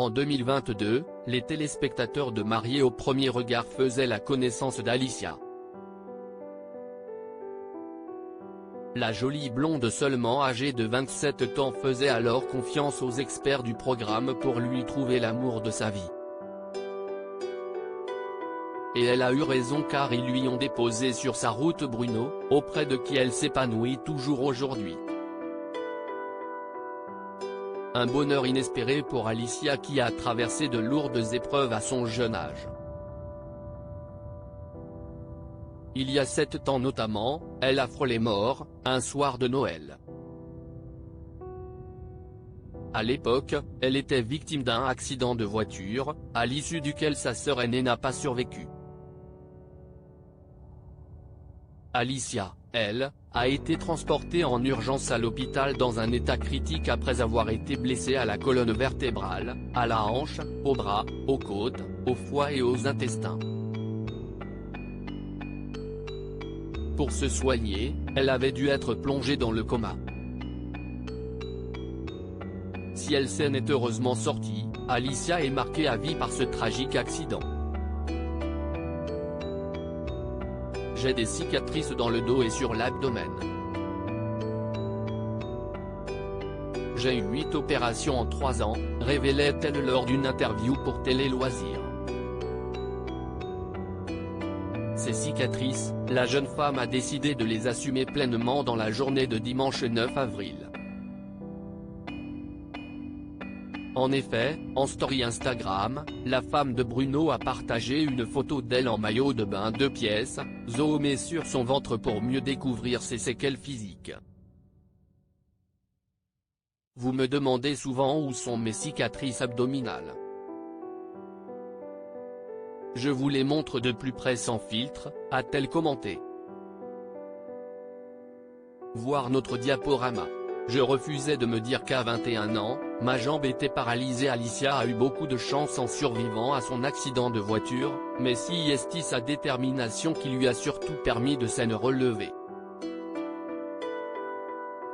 En 2022, les téléspectateurs de Mariés au premier regard faisaient la connaissance d'Alicia. La jolie blonde seulement âgée de 27 ans faisait alors confiance aux experts du programme pour lui trouver l'amour de sa vie. Et elle a eu raison car ils lui ont déposé sur sa route Bruno, auprès de qui elle s'épanouit toujours aujourd'hui. Un bonheur inespéré pour Alicia qui a traversé de lourdes épreuves à son jeune âge. Il y a 7 ans notamment, elle a frôlé mort, un soir de Noël. À l'époque, elle était victime d'un accident de voiture, à l'issue duquel sa sœur aînée n'a pas survécu. Alicia, elle, a été transportée en urgence à l'hôpital dans un état critique après avoir été blessée à la colonne vertébrale, à la hanche, au bras, aux côtes, au foie et aux intestins. Pour se soigner, elle avait dû être plongée dans le coma. Si elle s'en est heureusement sortie, Alicia est marquée à vie par ce tragique accident. J'ai des cicatrices dans le dos et sur l'abdomen. J'ai eu 8 opérations en 3 ans, révélait-elle lors d'une interview pour Télé Loisirs. Ces cicatrices, la jeune femme a décidé de les assumer pleinement dans la journée de dimanche 9 avril. En effet, en story Instagram, la femme de Bruno a partagé une photo d'elle en maillot de bain 2 pièces, zoomée sur son ventre pour mieux découvrir ses séquelles physiques. Vous me demandez souvent où sont mes cicatrices abdominales. Je vous les montre de plus près sans filtre, a-t-elle commenté. Voir notre diaporama. Je refusais de me dire qu'à 21 ans, ma jambe était paralysée. Alicia a eu beaucoup de chance en survivant à son accident de voiture, mais si est sa détermination qui lui a surtout permis de s'en relever.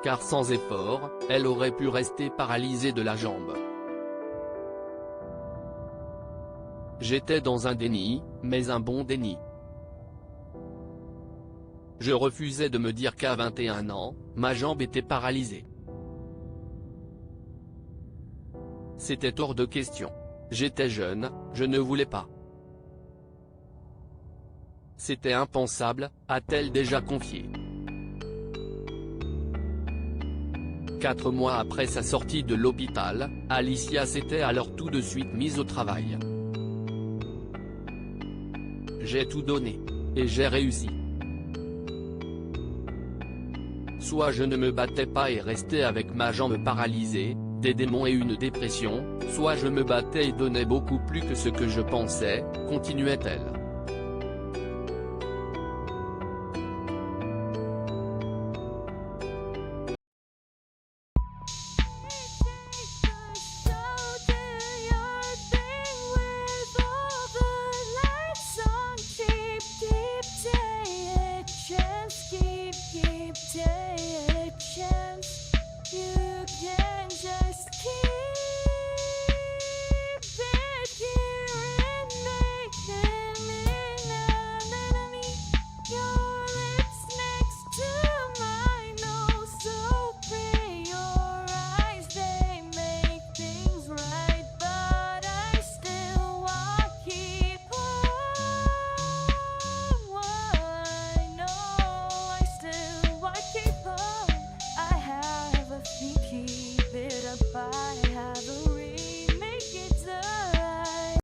Car sans effort, elle aurait pu rester paralysée de la jambe. J'étais dans un déni, mais un bon déni. Je refusais de me dire qu'à 21 ans, ma jambe était paralysée. C'était hors de question. J'étais jeune, je ne voulais pas. C'était impensable, a-t-elle déjà confié. 4 mois après sa sortie de l'hôpital, Alicia s'était alors tout de suite mise au travail. J'ai tout donné. Et j'ai réussi. Soit je ne me battais pas et restais avec ma jambe paralysée, des démons et une dépression, soit je me battais et donnais beaucoup plus que ce que je pensais, continuait-elle.